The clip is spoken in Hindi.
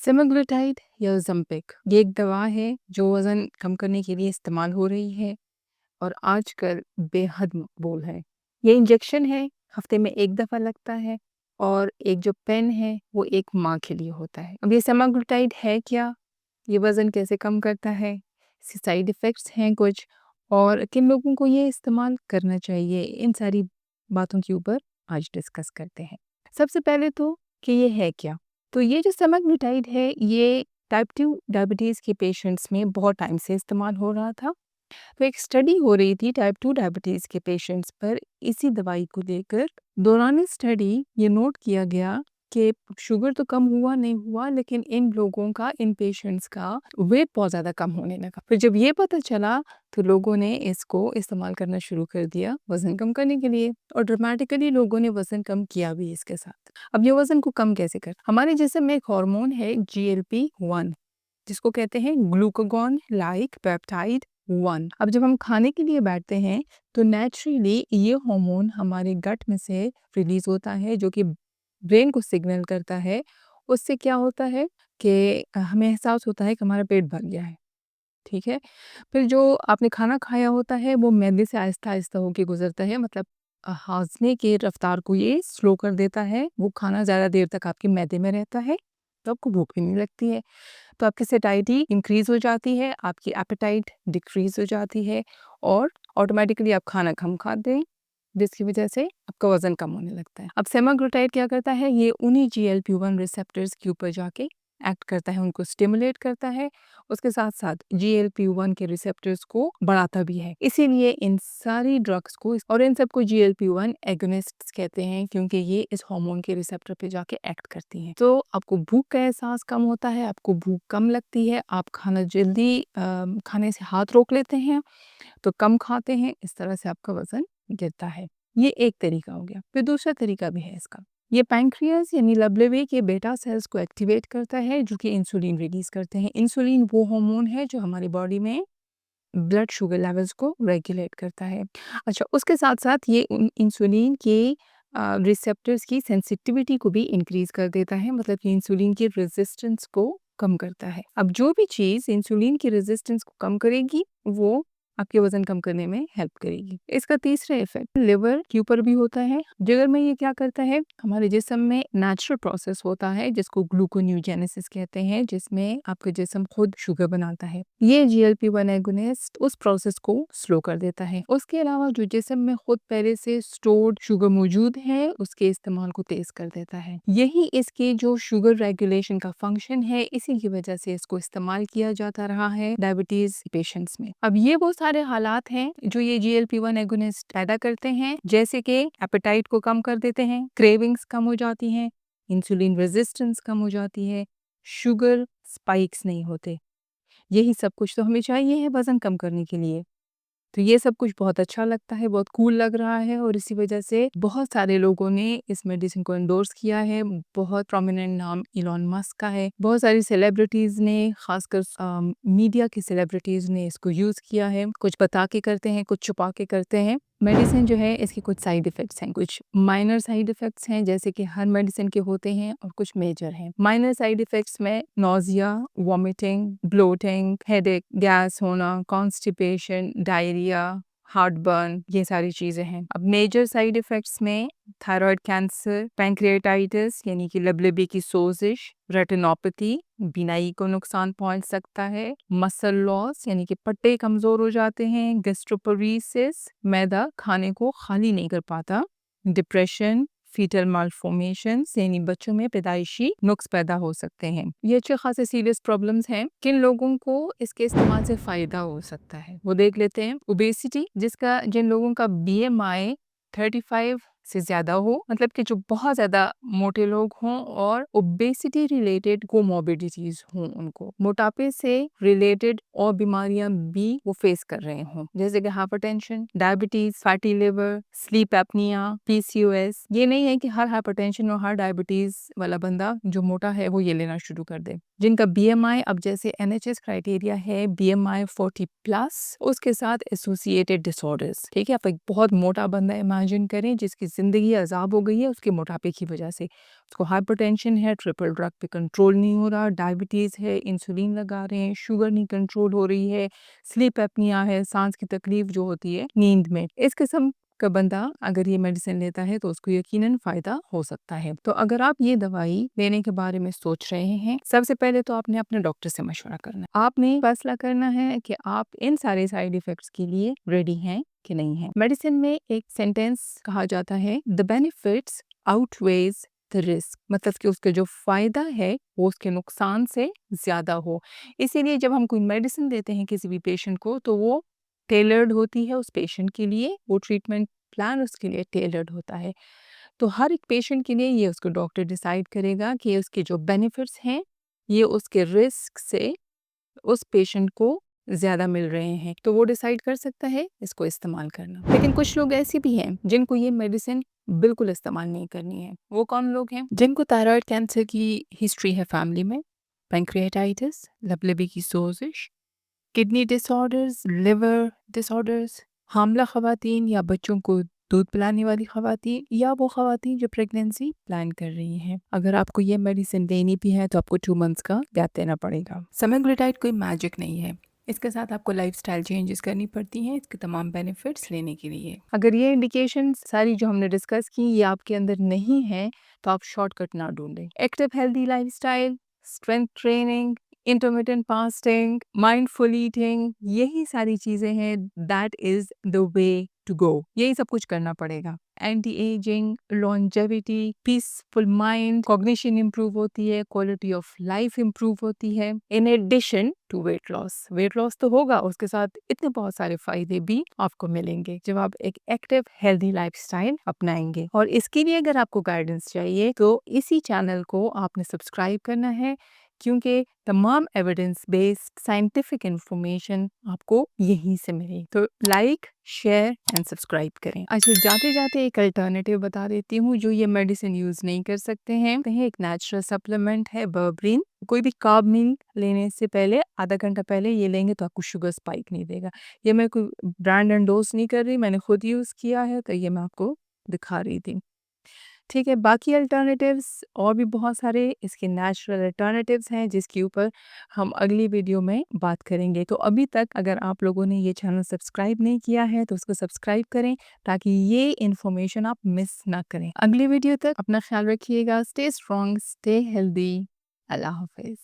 सेमाग्लुटाइड या ज़म्पिक ये एक दवा है जो वज़न कम करने के लिए इस्तेमाल हो रही है और आजकल बेहद मकबूल है। ये इंजेक्शन है, हफ्ते में 1 दफ़ा लगता है और एक जो पेन है वो 1 माह के लिए होता है। अब ये सेमाग्लुटाइड है क्या? ये वज़न कैसे कम करता है? इसके साइड इफ़ेक्ट्स हैं कुछ और किन लोगों को ये इस्तेमाल करना चाहिए? इन सारी बातों के ऊपर आज डिस्कस करते हैं। सबसे पहले तो कि ये है क्या? तो ये जो सेमाग्लुटाइड है ये टाइप 2 डायबिटीज़ के पेशेंट्स में बहुत टाइम से इस्तेमाल हो रहा था। तो एक स्टडी हो रही थी टाइप 2 डायबिटीज़ के पेशेंट्स पर इसी दवाई को लेकर। दौरान स्टडी ये नोट किया गया कि शुगर तो कम हुआ नहीं हुआ लेकिन इन लोगों का, इन पेशेंट्स का वेट बहुत ज़्यादा कम होने लगा। फिर जब ये पता चला तो लोगों ने इसको इस्तेमाल करना शुरू कर दिया वज़न कम करने के लिए और ड्रामेटिकली लोगों ने वज़न कम किया भी इसके साथ। अब ये वज़न को कम कैसे कर हमारे जिस्म में एक हार्मोन है GLP-1 जिसको कहते हैं ग्लूकागॉन लाइक पेप्टाइड 1। अब जब हम खाने के लिए बैठते हैं तो नेचुरली ये हार्मोन हमारे गट में से रिलीज होता है जो कि ब्रेन को सिग्नल करता है। उससे क्या होता है कि हमें एहसास होता है कि हमारा पेट भर गया है, ठीक है? फिर जो आपने खाना खाया होता है वो मैदे से आहिस्ता-आहिस्ता होके गुज़रता है मतलब हाज़मे की रफ़्तार को ये स्लो कर देता है। वो खाना ज़्यादा देर तक आपके मैदे में रहता है, तो आपको भूख भी नहीं लगती है। तो आपकी सैटिस्फैक्शन इंक्रीज़ हो जाती है, आपकी एपेटाइट डिक्रीज़ हो जाती है और ऑटोमैटिकली आप खाना कम खाते हैं, जिसकी वजह से आपका वज़न कम होने लगता है। अब सेमाग्लुटाइड क्या करता है, ये उन्हीं GLP-1 रिसेप्टर्स के ऊपर जाके एक्ट करता है, उनको स्टिमुलेट करता है, उसके साथ-साथ GLP-1 के रिसेप्टर्स को बढ़ाता भी है। इसीलिए इन सारी ड्रग्स को और इन सबको GLP-1 एगोनिस्ट्स कहते हैं क्योंकि ये इस हार्मोन के रिसेप्टर पे जाके एक्ट करती हैं। तो आपको भूख का एहसास कम होता है, आपको भूख कम लगती है, आप खाना जल्दी खाने से हाथ रोक लेते हैं, तो कम खाते हैं, इस तरह से आपका वज़न गिरता है। ये एक तरीका हो गया। फिर दूसरा तरीका भी है इसका। ये पैंक्रियास यानी लबलेवे के बेटा सेल्स को एक्टिवेट करता है जो कि इंसुलिन रिलीज़ करते हैं। इंसुलिन वो हार्मोन है जो हमारी बॉडी में ब्लड शुगर लेवल्स को रेगुलेट करता है। अच्छा, उसके साथ-साथ ये इंसुलिन के रिसेप्टर्स की सेंसिटिविटी को भी इंक्रीज़ कर देता है, मतलब कि इंसुलिन की रेज़िस्टेंस को कम करता है। अब जो भी चीज़ इंसुलिन की रेज़िस्टेंस को कम करेगी, वो आपके वज़न कम करने में हेल्प करेगी। इसका तीसरा इफ़ेक्ट लिवर के ऊपर भी होता है। जिगर में ये क्या करता है, हमारे जिस्म में नेचुरल प्रोसेस होता है जिसको ग्लूकोन्यूजेनेसिस कहते हैं, जिसमें आपका जिस्म खुद शुगर बनाता है। ये GLP-1 एगोनिस्ट उस प्रोसेस को स्लो कर देता है। उसके अलावा जो जिस्म में खुद पहले से स्टोर्ड शुगर मौजूद है, उसके इस्तेमाल को तेज़ कर देता है। यही इसके जो शुगर रेगुलेशन का फंक्शन है, इसी की वजह से इसको इस्तेमाल किया जाता रहा है डायबिटीज़ पेशेंट्स में। अब ये वो सारे हालात हैं जो ये GLP-1 एगोनिस्ट पैदा करते हैं, जैसे कि एपेटाइट को कम कर देते हैं, क्रेविंग्स कम हो जाती हैं, इंसुलिन रेजिस्टेंस कम हो जाती है, शुगर स्पाइक्स नहीं होते। यही सब कुछ तो हमें चाहिए है वज़न कम करने के लिए। तो ये सब कुछ बहुत अच्छा लगता है, बहुत कूल लग रहा है और इसी वजह से बहुत सारे लोगों ने इस मेडिसिन को एंडोर्स किया है। बहुत प्रोमिनेंट नाम इलॉन मस्क का है। बहुत सारी सेलिब्रिटीज़ ने, ख़ासकर मीडिया की सेलिब्रिटीज़ ने इसको यूज़ किया है। कुछ बता के करते हैं, कुछ छुपा के करते हैं। मेडिसिन जो है इसके कुछ साइड इफ़ेक्ट्स हैं, कुछ माइनर साइड इफ़ेक्ट्स हैं जैसे कि हर मेडिसिन के होते हैं और कुछ मेजर हैं। माइनर साइड इफ़ेक्ट्स में नौज़िया, वॉमिटिंग, ब्लोटिंग, हेडेक, गैस होना, कॉन्स्टिपेशन, डायरिया, हार्टबर्न, ये सारी चीज़ें हैं। अब मेजर साइड इफ़ेक्ट्स में थायरॉइड कैंसर, पैंक्रियाटाइटिस यानी कि लबलेबे की सोजिश, रेटिनोपैथी, बीनाई को नुकसान पहुंच सकता है, मसल लॉस यानी कि पट्टे कमज़ोर हो जाते हैं, गैस्ट्रोपरेसिस, मैदा खाने को खाली नहीं कर पाता, डिप्रेशन, फीटल मालफॉर्मेशंस यानी बच्चों में पैदाइशी नुक्स पैदा हो सकते हैं। ये अच्छे खासे सीरियस प्रॉब्लम्स हैं। किन लोगों को इसके इस्तेमाल से फ़ायदा हो सकता है वो देख लेते हैं। ओबेसिटी, जिन लोगों का BMI 35 से ज़्यादा हो, मतलब कि जो बहुत ज़्यादा मोटे लोग हों और ओबेसिटी रिलेटेड कोमॉर्बिडिटीज़ हों उनको। मोटापे से रिलेटेड और बीमारियां भी वो फेस कर रहे हों, जैसे कि hypertension, diabetes, fatty liver, sleep apnoea, PCOS। ये नहीं है कि हर हाइपरटेंशन और हर डायबिटीज़ वाला बंदा जो मोटा है वो ये लेना शुरू कर दे। जिनका BMI, अब जैसे NHS क्राइटेरिया है BMI 40+, उसके साथ एसोसिएटेड डिसऑर्डर्स, ठीक है? आप एक बहुत मोटा बंदा इमेजिन करें जिसकी ज़िंदगी अज़ाब हो गई है उसके मोटापे की वजह से। उसको हाइपरटेंशन है, ट्रिपल ड्रग पे कंट्रोल नहीं हो रहा, डायबिटीज़ है, इंसुलिन लगा रहे हैं, शुगर नहीं कंट्रोल हो रही है, स्लीप एपनिया है, सांस की तकलीफ जो होती है नींद में। इस किस्म का बंदा अगर ये मेडिसिन लेता है तो उसको यकीनन फ़ायदा हो सकता है। तो अगर आप ये दवाई लेने के बारे में सोच रहे हैं, सबसे पहले तो आपने अपने डॉक्टर से मशवरा करना है। आपने फैसला करना है कि आप इन सारे साइड इफ़ेक्ट्स के लिए रेडी हैं कि नहीं हैं। मेडिसिन में एक सेंटेंस कहा जाता है, द बेनिफिट्स आउटवेज़ द रिस्क, मतलब कि उसका जो फ़ायदा है वो उसके नुकसान से ज़्यादा हो। इसीलिए जब हम कोई मेडिसिन देते हैं किसी भी पेशेंट को तो वो टेलर्ड होती है उस पेशेंट के लिए, वो ट्रीटमेंट प्लान उसके लिए टेलर्ड होता है। तो हर एक पेशेंट के लिए ये उसको डॉक्टर डिसाइड करेगा कि उसके जो बेनिफिट्स हैं, ये उसके रिस्क से उस पेशेंट को ज़्यादा मिल रहे हैं। तो वो डिसाइड कर सकता है इसको इस्तेमाल करना। लेकिन कुछ लोग ऐसे भी हैं जिनको ये मेडिसिन बिल्कुल इस्तेमाल नहीं करनी है। वो कौन लोग हैं? जिनको थायराइड कैंसर की हिस्ट्री है फैमिली में, पैंक्रियाटाइटिस, लबलबी की सोजिश, किडनी डिसऑर्डर्स, लिवर डिसऑर्डर्स, हामला ख़वातीन या बच्चों को दूध पिलाने वाली ख़वातीन या वो ख़वातीन जो प्रेगनेंसी प्लान कर रही हैं। अगर आपको ये मेडिसिन लेनी भी है तो आपको 2 मंथ्स का गैप देना पड़ेगा। सेमाग्लिटाइड कोई मैजिक नहीं है। इसके साथ आपको लाइफस्टाइल चेंजेस करनी पड़ती हैं इसके तमाम बेनिफिट्स लेने के लिए। अगर ये इंडिकेशंस सारी जो हमने डिस्कस की ये आपके अंदर नहीं है तो आप शॉर्टकट ना ढूंढें। Active healthy lifestyle, strength training, intermittent fasting, mindful eating, यही सारी चीज़ें हैं, that is the way to go. यही सब कुछ करना पड़ेगा। Anti ageing, longevity, peaceful mind, cognition improve होती है, क्वालिटी ऑफ लाइफ इंप्रूव होती है, in addition to weight loss. Weight loss तो होगा, उसके साथ इतने बहुत सारे फायदे भी आपको मिलेंगे जब आप एक एक्टिव हेल्दी लाइफस्टाइल अपनाएंगे। और इसके लिए अगर आपको गाइडेंस चाहिए तो इसी चैनल को आपने सब्सक्राइब करना है, क्योंकि तमाम एविडेंस बेस्ड साइंटिफिक इंफॉर्मेशन आपको यहीं से मिले। तो लाइक, शेयर एंड सब्सक्राइब करें। अच्छा, जाते जाते एक अल्टरनेटिव बता देती हूँ जो ये मेडिसिन यूज नहीं कर सकते हैं। एक नेचुरल सप्लीमेंट है बर्बरीन। कोई भी कार्ब मील लेने से पहले आधा घंटा पहले ये लेंगे तो आपको शुगर स्पाइक नहीं देगा। ये मैं कोई ब्रांड एंडोर्स नहीं कर रही, मैंने खुद यूज किया है तो ये मैं आपको दिखा रही थी। ठीक है, बाकी अल्टरनेटिव्स और भी बहुत सारे इसके नेचुरल अल्टरनेटिव्स हैं जिसके ऊपर हम अगली वीडियो में बात करेंगे। तो अभी तक अगर आप लोगों ने ये चैनल सब्सक्राइब नहीं किया है तो उसको सब्सक्राइब करें ताकि ये इन्फॉर्मेशन आप मिस ना करें। अगली वीडियो तक अपना ख्याल रखिएगा। Stay strong, stay healthy. अल्लाह हाफिज़।